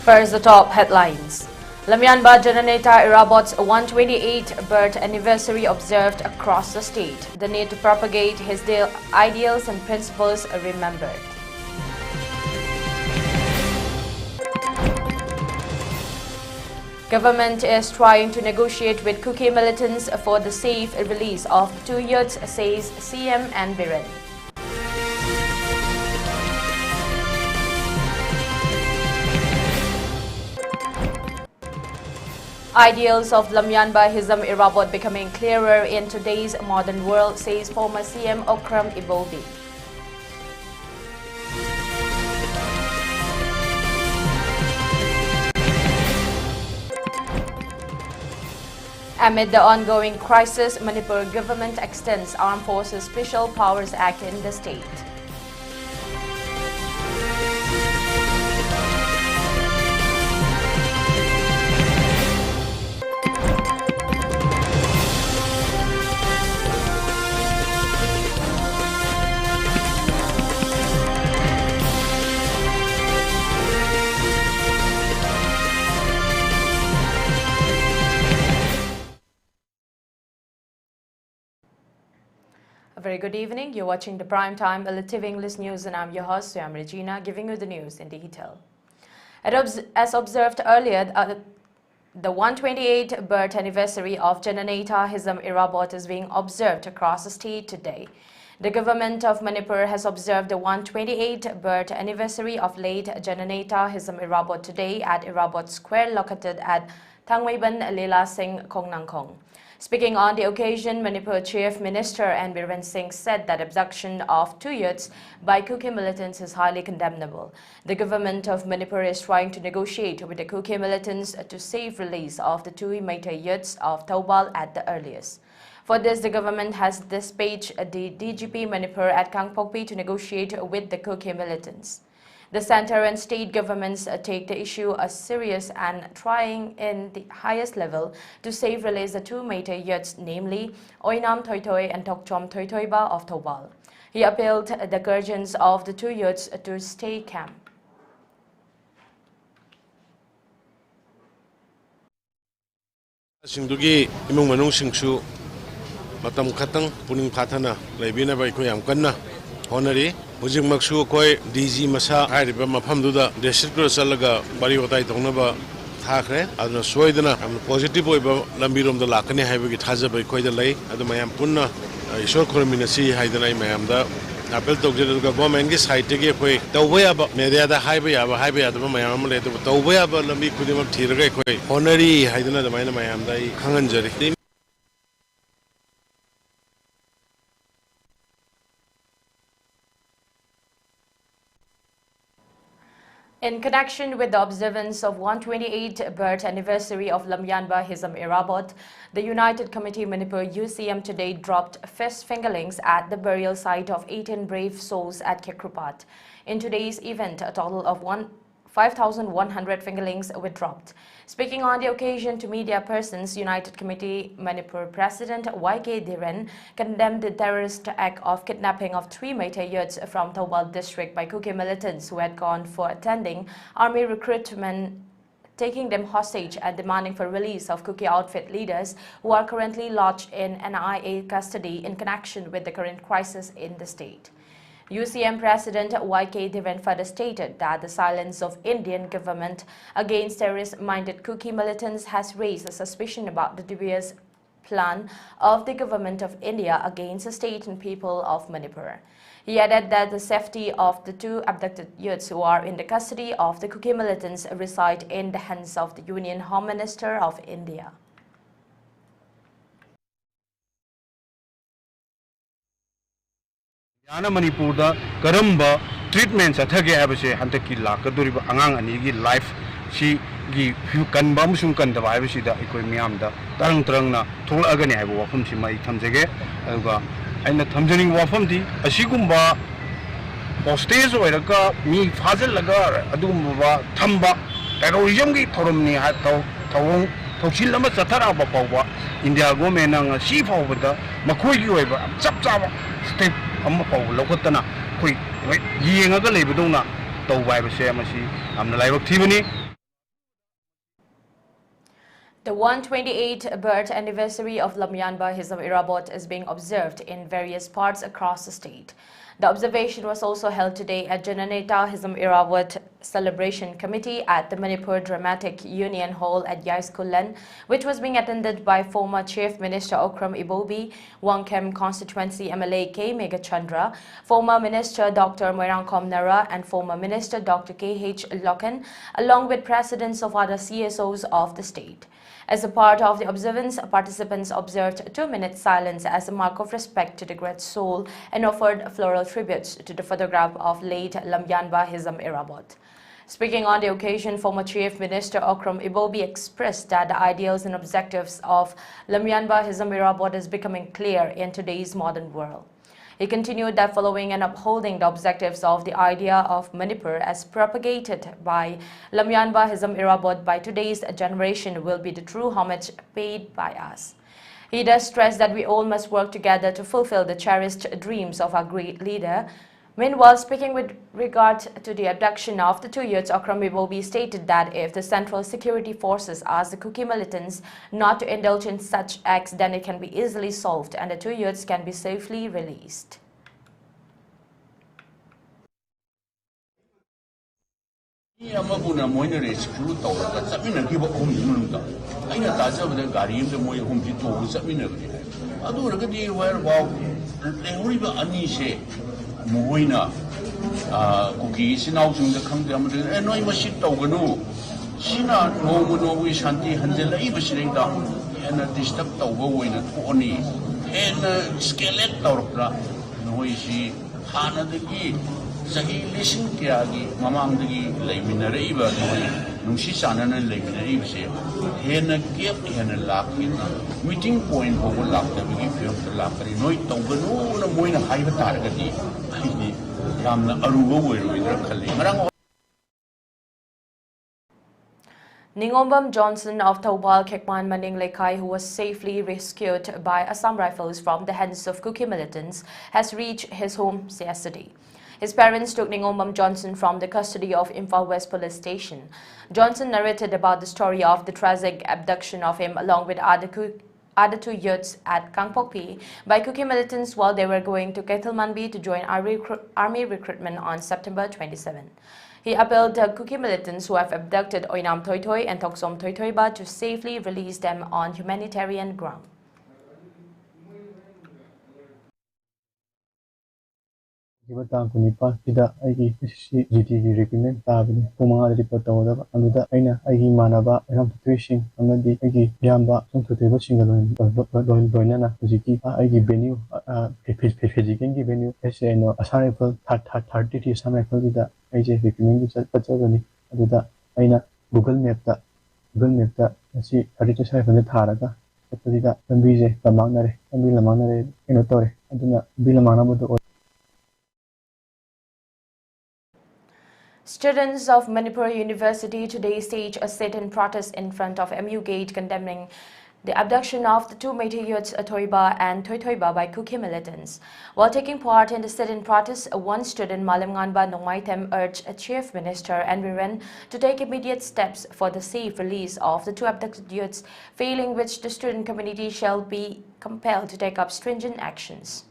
First, the top headlines. Lamyanba Jananeta Irabot's 128th birth anniversary observed across the state. The need to propagate his ideals and principles remembered. Government is trying to negotiate with Kuki militants for the safe release of 2 youths, says Soyam and Biren. Ideals of Lamyanbahism Irabot becoming clearer in today's modern world, says former CM Okram Ibobi. Amid the ongoing crisis, Manipur government extends Armed Forces Special Powers Act in the state. A very good evening. You're watching the Primetime ELITETV English News and I'm your host, Soyam Ragina, giving you the news in detail. As observed earlier, the 128th birth anniversary of Jananeta Irabot is being observed across the state today. The government of Manipur has observed the 128th birth anniversary of late Jananeta Irabot today at Irabot Square located at Thangweiban Leela Singh Kongnangkong. Speaking on the occasion, Manipur Chief Minister and Biren Singh said that abduction of 2 youths by Kuki militants is highly condemnable. The government of Manipur is trying to negotiate with the Kuki militants to safe release of the 2 Meitei youths of Taubal at the earliest. For this, the government has dispatched the DGP Manipur at Kangpokpi to negotiate with the Kuki militants. The center and state governments take the issue as serious and trying in the highest level to safe release the 2 Meitei youths, namely Oinam Toitoi and Tokchom Toitoiba of Taubal. He appealed the guardians of the 2 youths to stay calm. Singdugi imong manung singsu matam khatang puning phathana leibina bai ko yam kanna honari Mujing maksu koi DG masa hairiba mafamduda district ko chalaga bari otai tongnaba thakre aduna soidana am positive oiba lambirom da lakani haibagi thajaba koi da lei adu mayam punna ishor khormina si haidana mayam da apel tokjeda government gi side ge koi tawbaya ba media da haiba da mayam le tawbaya ba lambi khudima thiraga koi honari haidana da mayam da khanganjari. In connection with the observance of 128th birth anniversary of Lamyanbahism Irabot, the United Committee Manipur UCM today dropped fist fingerlings at the burial site of 18 brave souls at Kekrupat. In today's event, a total of 5,100 fingerlings were dropped. Speaking on the occasion to media persons, United Committee Manipur President YK Dhiren condemned the terrorist act of kidnapping of 3 Meitei youths from Taubal district by Kuki militants who had gone for attending army recruitment, taking them hostage and demanding for release of Kuki outfit leaders who are currently lodged in NIA custody in connection with the current crisis in the state. UCM President YK Dhiren further stated that the silence of Indian government against terrorist-minded Kuki militants has raised a suspicion about the dubious plan of the government of India against the state and people of Manipur. He added that the safety of the 2 abducted youths who are in the custody of the Kuki militants reside in the hands of the Union Home Minister of India. Manipur da karamba treatment sathage habase hantaki lakaduriba angang ani gi life si gi view kan bam sum kan da habase da ikoi miyam da tarang na tholagani haibo wafam si mai thamjege aduga aina thamjaning wafam di asigumba hostage oiraka mi phajal laga adugumba thamba terrorism gi thoromni ha thawong thochil lama chathara ba pawba India government na si phawbada makhoi gi oiba chap chaba step amma paw lokotana khoi yengaga leibadona tawbai base amasi amna laibak thibani The 128th birth anniversary of Lamyanba Hisam Irabot is being observed in various parts across the state. The observation was also held today at Jananeta Hisam Irabot Celebration Committee at the Manipur Dramatic Union Hall at Yaiskulan, which was being attended by former Chief Minister Okram Ibobi, Wangkem Constituency MLA K. Megachandra, former Minister Dr. Moirangkom Nara and former Minister Dr. K.H. Lokan, along with presidents of other CSOs of the state. As a part of the observance, participants observed 2-minute silence as a mark of respect to the great soul and offered floral tributes to the photograph of late Lamyanba Hisam Irabot. Speaking on the occasion, former Chief Minister Okram Ibobi expressed that the ideals and objectives of Lamyanba Hisam Irabot is becoming clear in today's modern world. He continued that following and upholding the objectives of the idea of Manipur as propagated by Lamyanba Hisam Irabot by today's generation will be the true homage paid by us. He does stress that we all must work together to fulfill the cherished dreams of our great leader. Meanwhile, speaking with regard to the abduction of the 2 youths, Okram Ibobi stated that if the Central Security Forces ask the Kuki militants not to indulge in such acts, then it can be easily solved and the 2 youths can be safely released. Moina Kuki Sinau the Kangam and no machine Toganu. Sina no we shanty Hanzela even sitting down and a disturbed over in a pony and a skeleton or no she Hana the key. Sahi listen Kiagi, Mamang the Laminariva, Nushisana and Laminariva. Hena kept Hena laughing, meeting point over laughter, we give you the laughter. No, it don't go no more in a high target. Ningombam Johnson of Taubal Kekman Maning Lekai, who was safely rescued by Assam Rifles from the hands of Kuki militants, has reached his home yesterday. His parents took Ningombam Johnson from the custody of Imphal West Police Station. Johnson narrated about the story of the tragic abduction of him along with other 2 youths at Kangpokpi by Kuki militants while they were going to Keithalmanbi to join army recruitment on September 27. He appealed to Kuki militants who have abducted Oinam Toitoi and Toksom Toitoiba to safely release them on humanitarian ground. Tang Kunipa, Ida, Igi, GTV recruitment, Tabini, Puma report over, and the Aina, Igi Manaba, Ram Twishing, and the Igi Yamba, some to table single Doinana, Ziki, Igi Benu, Physican venue, SNO, a sample, 30 some rifle with the AJ recruitment, Pachagani, and the Aina, Google Map, see, 37 Taraga, Sapida, and BJ, the Manare, and Villamanare, in a Torre, and then Villamana. Students of Manipur University today staged a sit-in protest in front of MU Gate condemning the abduction of the 2 Meitei youths Toiba and Toitoiba by Kuki militants. While taking part in the sit-in protest, one student, Malimnganba Nongmaitem, urged Chief Minister Environ to take immediate steps for the safe release of the 2 abducted youths, failing which the student community shall be compelled to take up stringent actions.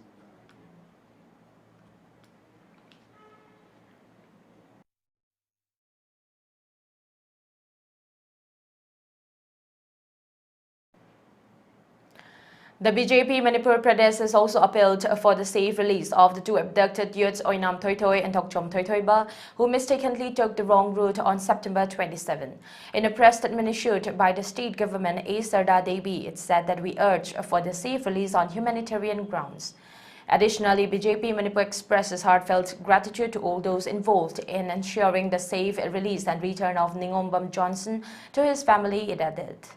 The BJP Manipur Pradesh has also appealed for the safe release of the 2 abducted youths Oinam Toitoi and Tokchom Toitoiba, who mistakenly took the wrong route on September 27. In a press statement issued by the state government, A. Sarda Devi, it said that we urge for the safe release on humanitarian grounds. Additionally, BJP Manipur expresses heartfelt gratitude to all those involved in ensuring the safe release and return of Ningombam Johnson to his family, it added.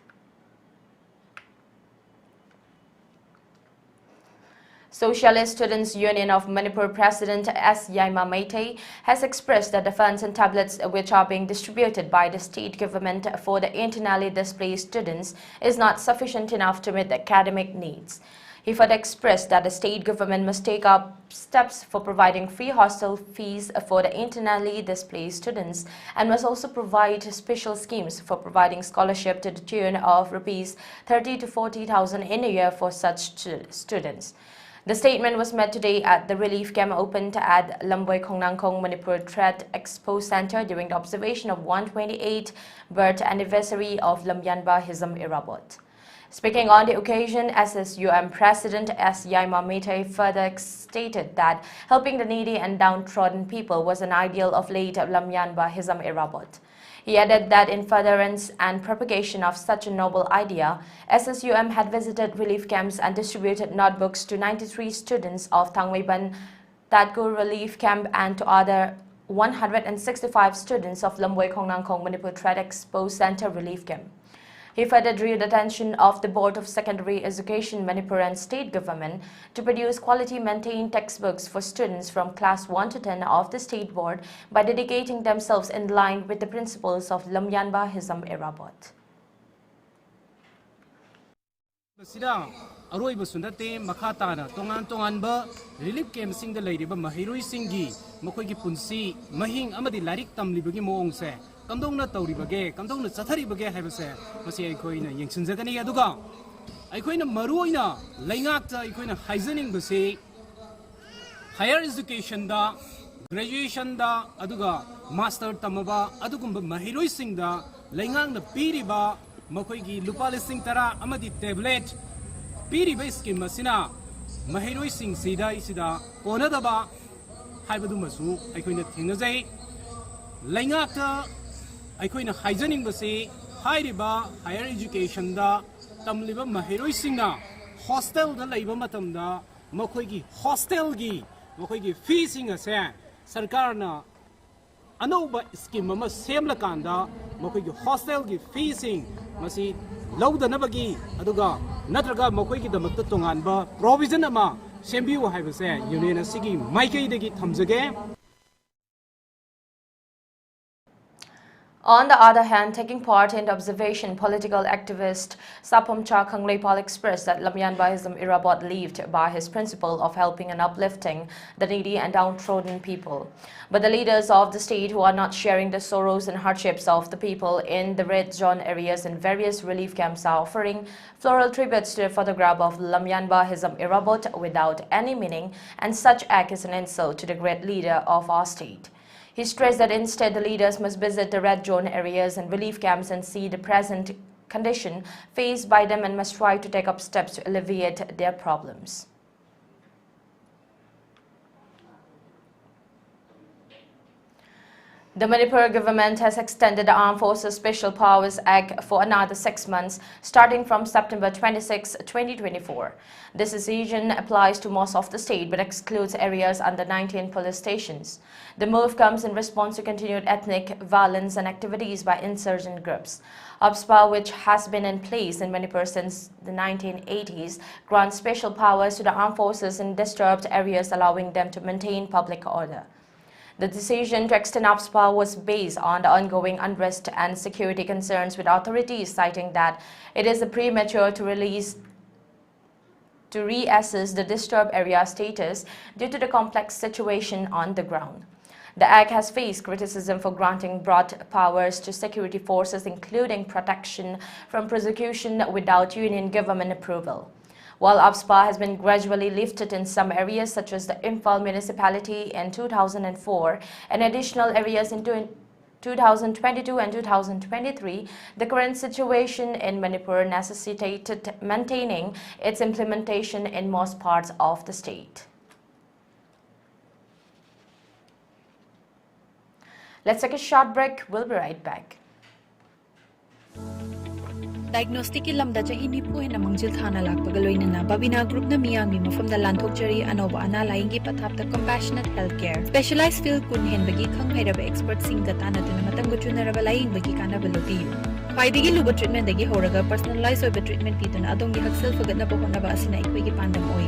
Socialist Students' Union of Manipur President S. Yaima Meitei has expressed that the funds and tablets which are being distributed by the state government for the internally displaced students is not sufficient enough to meet the academic needs. He further expressed that the state government must take up steps for providing free hostel fees for the internally displaced students and must also provide special schemes for providing scholarship to the tune of rupees 30 to 40,000 in a year for such students. The statement was made today at the relief camp opened at Lamboy Khongnangkhong Manipur Threat Expo Center during the observation of 128th birth anniversary of Lamyanba Hisam Irabot. Speaking on the occasion, SSUM President S. Yaima Meitei further stated that helping the needy and downtrodden people was an ideal of late Lamyanba Hisam Irabot. He added that in furtherance and propagation of such a noble idea, SSUM had visited relief camps and distributed notebooks to 93 students of Thangweiban Tatgur Relief Camp and to other 165 students of Lamboy Khongnangkhong Manipur Threat Expo Center Relief Camp. He further drew the attention of the Board of Secondary Education Manipur and state government to produce quality maintained textbooks for students from class 1 to 10 of the state board by dedicating themselves in line with the principles of Lamyanba Hisam Irabot. Aroi Busundate, Makatana, Tongan Ba, Relief Camp Sing the Lady, Mahirui Singi, Mokoki Punsi, Mahing Amadi Larik Tam Libugi Mongse, Kandona Tori Bage, Kandona Satari Bage Havese, Masia Koina, Yankin Zakani Aduga. I coin a Maruina, Langata, I coin a Heisening Buse, higher education da, graduation da, Aduga, Master Tamaba, Adugum Mahirui Sing da, Langang the Piriba, Mokogi, Lupali Sing Tara, Amadi Tablet. Piriba scheme Masina, Mahiroi Sing Sida Isida, Onadaba, Hibadu I coin a Tinazay, Langata, I coin a Hygienic Base, Hiriba, higher education da, Tamliba Mahiroi Singa, Hostel the Labor Matamda, Mokogi, Hostel Gi, Mokogi Feasing a San, Sarkarna, Anoba scheme Mama Semlakanda, Mokogi Hostel Gi Feasing, Masi. Low the Nabagi, Aduga, Natraga Mokoki the Matatonganba, Provision Ama, Sembi will have a say, Union Sigi, Mikey de Git Hamzage. On the other hand, taking part in the observation, political activist Sapomcha Kanglepal expressed that Lamyanba Hisam Irabot lived by his principle of helping and uplifting the needy and downtrodden people. But the leaders of the state who are not sharing the sorrows and hardships of the people in the red zone areas and various relief camps are offering floral tributes to a photograph of Lamyanba Hisam Irabot without any meaning, and such act is an insult to the great leader of our state. He stressed that instead the leaders must visit the red zone areas and relief camps and see the present condition faced by them and must try to take up steps to alleviate their problems. The Manipur government has extended the Armed Forces Special Powers Act for another 6 months, starting from September 26, 2024. This decision applies to most of the state but excludes areas under 19 police stations. The move comes in response to continued ethnic violence and activities by insurgent groups. AFSPA, which has been in place in Manipur since the 1980s, grants special powers to the armed forces in disturbed areas, allowing them to maintain public order. The decision to extend AFSPA was based on the ongoing unrest and security concerns, with authorities citing that it is premature to reassess the disturbed area status due to the complex situation on the ground. The act has faced criticism for granting broad powers to security forces, including protection from prosecution without union government approval. While AFSPA has been gradually lifted in some areas such as the Imphal municipality in 2004 and additional areas in 2022 and 2023, the current situation in Manipur necessitated maintaining its implementation in most parts of the state. Let's take a short break. We'll be right back. Diagnostic lamda chahi nipu hena mangjil thana lakpaga loinana Babina group na miyangmi mafamda lanthokchari anoba ana laingi pathapta compassionate healthcare specialized field kun henbagi khanghairaba expert singa tanaduna matanggo chunaraba laingbagi kanaba lobiyu khwaidigi luba treatment dagi horaga personalized oiba treatment pituna adongi haksal fagatna pohonaba asina ikoigi pandam oi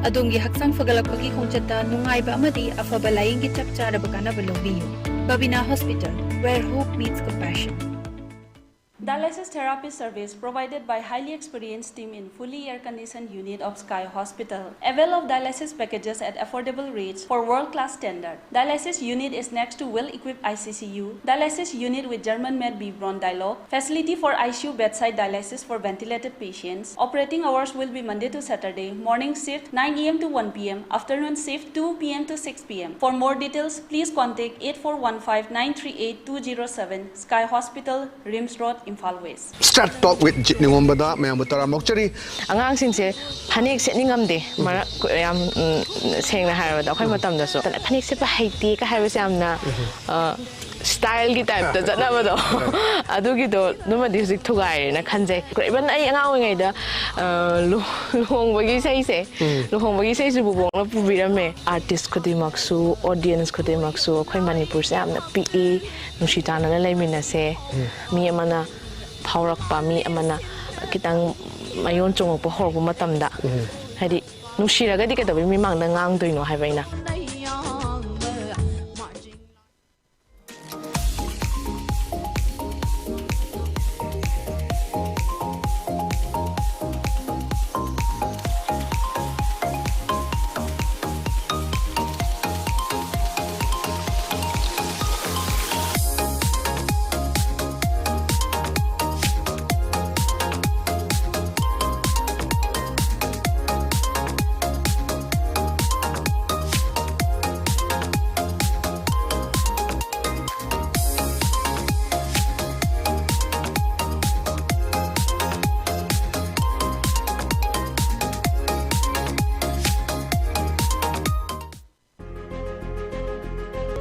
adongi haksang fagalakpagi khongchatta nungaiba amadi afaba laingi chapcharaba kanaba lobiyu Babina Hospital, where hope meets compassion. Dialysis therapy service provided by highly experienced team in fully air-conditioned unit of Sky Hospital. Avail of dialysis packages at affordable rates for world-class standard. Dialysis unit is next to well-equipped ICCU. Dialysis unit with German-made Bibron dialogue. Facility for ICU bedside dialysis for ventilated patients. Operating hours will be Monday to Saturday. Morning shift 9 AM to 1 PM. Afternoon shift 2 PM to 6 PM. For more details, please contact 8415-938-207 Sky Hospital, Rims Road, Imphal West. Start talk with Jitni Wombada, Mamutara Mokchari. Angang sinse panik setningamde mara yam sengna harabada akhoi matamda so panik se pa haiti ka haruse amna style gi type da jana bado adu gi do numa di husik thugai na khanje even ai angang ngai da luhong bagi sai se luhong bagi sai su bubong la pubirame artist khodi maksu audience khodi maksu akhoi manipur se amna pe nushitana na laimina se mi amana Power Pami Amana Kitang Mayon Chong Pohor Matamda. Hadi Nushira Gadika, we mang the Ngang doing no Havana.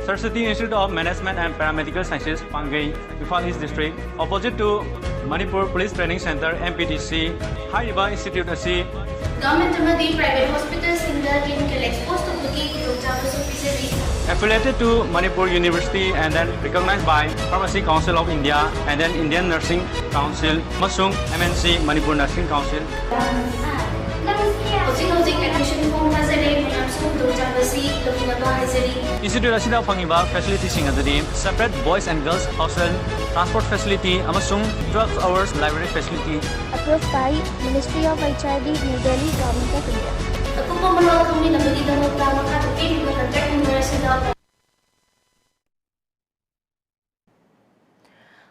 Saraswati Institute of Management and Paramedical Sciences, Pangai, Imphal East District, opposite to Manipur Police Training Center, MPTC, High River Institute of C. Government private hospitals in the clinical exposed to affiliated to Manipur University and then recognized by Pharmacy Council of India and then Indian Nursing Council, Masung MNC Manipur Nursing Council. Institute Asida Fangiba facility sing at the day, separate boys and girls hostel, transport facility, Amasung 12 hours library facility. Approved by Ministry of HRD, New Delhi, Government of India.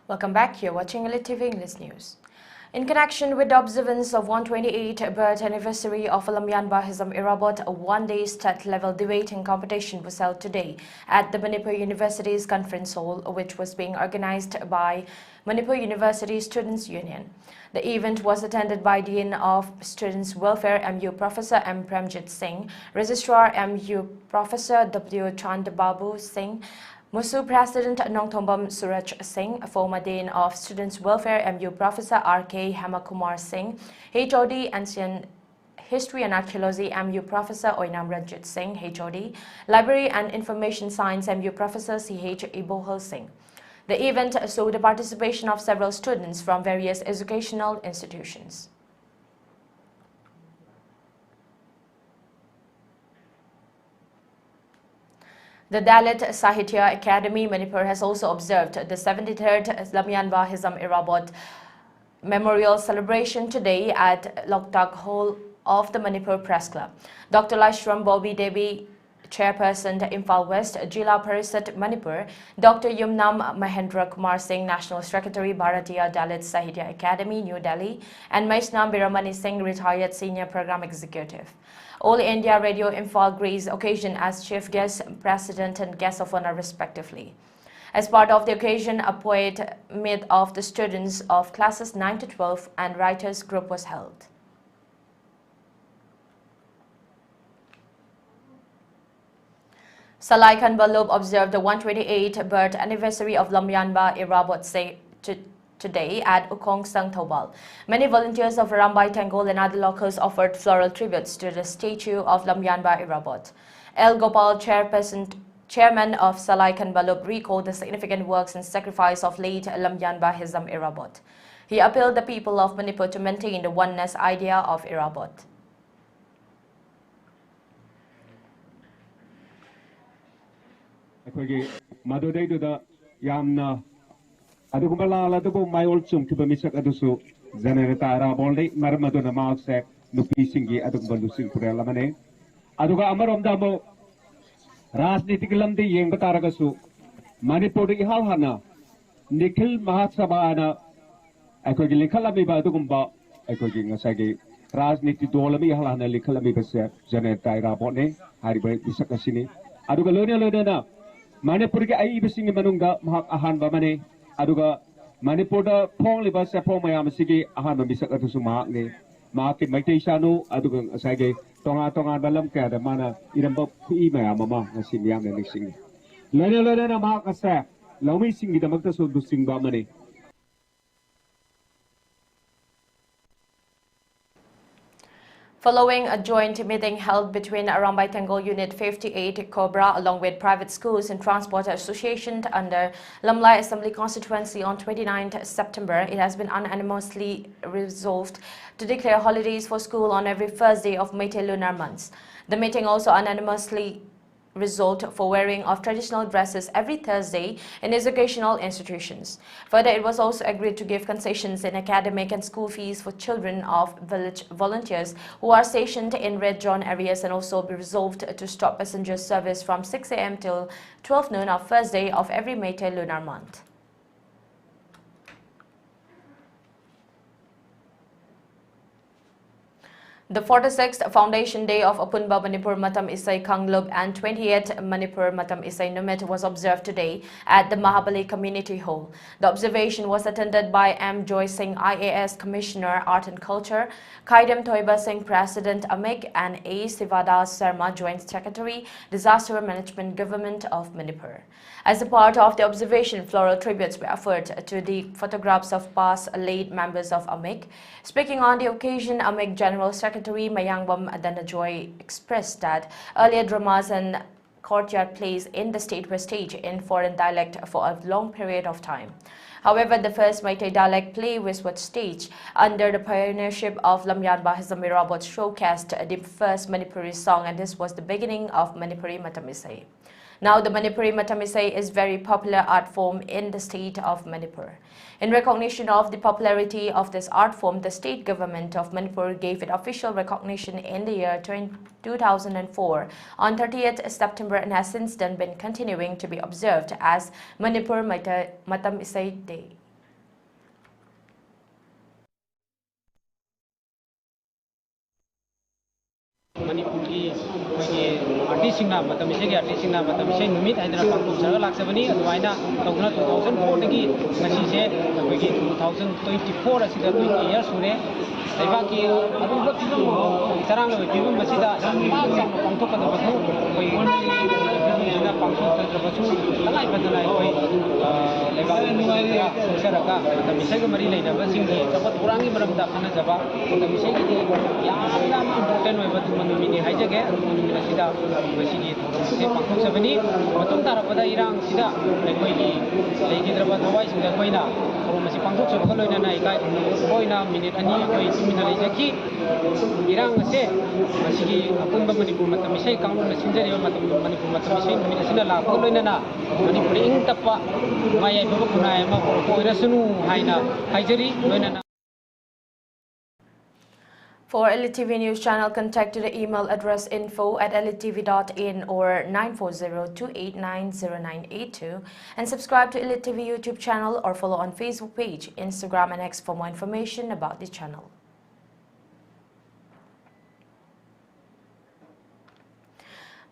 Welcome back. You're watching ELITETV English News. In connection with the observance of 128th birth anniversary of Lamyanba Hizam Irabot, a one-day state-level debating competition was held today at the Manipur University's conference hall, which was being organized by Manipur University Students' Union. The event was attended by Dean of Students' Welfare MU Professor M. Premjit Singh, Registrar MU Professor W. Chandababu Singh, Musu President Nongthombam Suraj Singh, former Dean of Students' Welfare MU Professor R.K. Hemakumar Singh, HOD Ancient History and Archaeology MU Professor Oinam Ranjit Singh, HOD, Library and Information Science MU Professor C.H. Ibohal Singh. The event saw the participation of several students from various educational institutions. The Dalit Sahitya Academy, Manipur, has also observed the 73rd Lamyanba Hizam Irabot Memorial Celebration today at Loktak Hall of the Manipur Press Club. Dr. Lashram Bobby Devi, Chairperson, Imphal West, Jila Parisat, Manipur, Dr. Yumnam Mahendra Kumar Singh, National Secretary, Bharatiya Dalit Sahitya Academy, New Delhi, and Maisnam Biramani Singh, Retired Senior Program Executive. All India Radio Imphal graced occasion as chief guest, president and guest of honor respectively. As part of the occasion, a poet made of the students of classes 9 to 12 and writers group was held. Salaikan Balub observed the 128th birth anniversary of Lamyanba Irabot today at Ukong Sang Thobal. Many volunteers of Rambai Tangol and other locals offered floral tributes to the statue of Lamyanba Irabot. El Gopal, chairman of Salaikan Balub, recalled the significant works and sacrifice of late Lamyanba Hizam Irabot. He appealed the people of Manipur to maintain the oneness idea of Irabot. Adugumba la dubu mayol chum kiba misak adusu Janeta Irabot le Maramaduna Mausek Nupi Singi Adugumba Lusing Purella Mane Aduga Amarom Damo Rasnitikalamdi Yang Bataragasu Manipur Halhana Nikhil Mahatsabana Ekogi Likalami Badugumba Ekogi Nasagi Rasniti Dolami Halana Likalami Base Janeta Irabot ne Hariba Bisakasini Aduga Luna Manipur ai Bisingi Manunga Mahak Ahan Bamane Aduga Manipur da Pong Liba Sapong Mayamasigi Ahan Bisak Atusu Mahak ne Mahak Maite Shanu Aduga Asage Tonga Balam Kada Mana Iramba Kui Mayamama Nasimiam and Mixing Lena Mahak Asa Lomi Singi the Maktaso to sing Bamane. Following a joint meeting held between Arambai Tangle Unit 58 Cobra along with private schools and transport association under Lamlai Assembly Constituency on 29th September, it has been unanimously resolved to declare holidays for school on every first day of Meitei lunar months. The meeting also unanimously resolved for wearing of traditional dresses every Thursday in educational institutions. Further, it was also agreed to give concessions in academic and school fees for children of village volunteers who are stationed in red zone areas, and also be resolved to stop passenger service from 6 a.m. till 12 noon of first day of every Meitei lunar month. The 46th Foundation Day of Apunba Manipur Matam Isai Kanglub and 28th Manipur Matam Isai Numit was observed today at the Mahabali Community Hall. The observation was attended by M. Joy Singh, IAS Commissioner, Art and Culture, Kaidam Toiba Singh, President AMIC, and A. Sivadas Sarma, Joint Secretary, Disaster Management Government of Manipur. As a part of the observation, floral tributes were offered to the photographs of past late members of AMIC. Speaking on the occasion, AMIC General Secretary Mayangbam Adanajoy expressed that earlier dramas and courtyard plays in the state were staged in foreign dialect for a long period of time. However, the first Meitei dialect play was staged under the pioneership of Lamyanba Hizam Irabot showcased the first Manipuri song, and this was the beginning of Manipuri Matamisai. Now, the Manipuri Matamisai is very popular art form in the state of Manipur. In recognition of the popularity of this art form, the state government of Manipur gave it official recognition in the year 2004 on 30th September and has since then been continuing to be observed as Manipur Matamisai Day. Manipuri artisina matamisai artisina matamisai numit haidana pangthokjara laksabani aduaina tawna 2004 dagi ngasise akoigi 2024 asida 20 years sure Saibaki aduba kibam tarang lo kibam masida pangthokada basu koi ina pangthokada basu talai badana koi lebaki nuaira saraka matamisai ga mari leina basingi sabat purangi maramda khana jaba matamisai gi yam important oi batu manumini haijage manumina sida masigi se pangthok sabani matung tarapeda irang sida lekoi legidraba thawai sida koina masi pangthok sabga loina na ikai koina minute ani koi simina lejaki irang se masigi apunba manipur matamisai kanglo na sinjari manipur matamisai minute sina la ko loina na manipur ing tappa maya baba kunai ma ko irasunu haina haijari loina na. For ELITETV News Channel, contact to the email address info@elitetv.in or 940-289-0982 and subscribe to ELITETV YouTube channel or follow on Facebook page, Instagram and X for more information about the channel.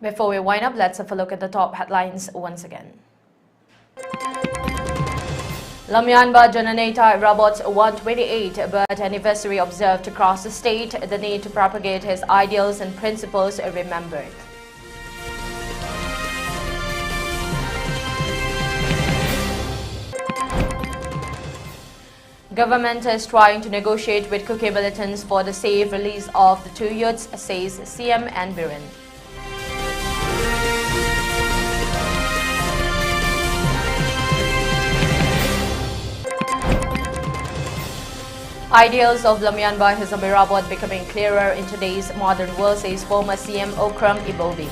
Before we wind up, let's have a look at the top headlines once again. Lamyanba Jananeta Irabot's 128th birth anniversary observed across the state. The need to propagate his ideals and principles remembered. Government is trying to negotiate with Kuki militants for the safe release of the two youths, says CM and Biren. Ideals of Lamyanba Hizam Irabot becoming clearer in today's modern world, says former CM Okram Ibobi.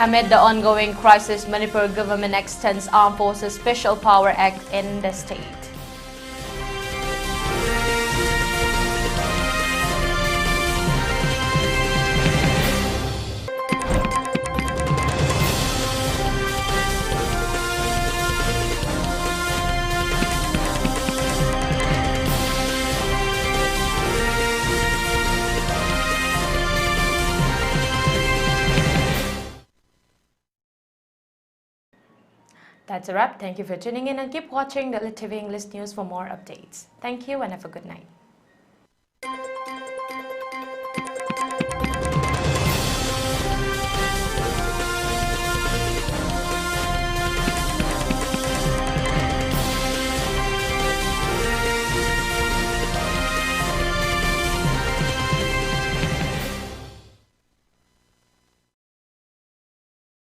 Amid the ongoing crisis, Manipur government extends Armed Forces Special Power Act in the state. That's a wrap. Thank you for tuning in and keep watching the ELITETV English News for more updates. Thank you and have a good night.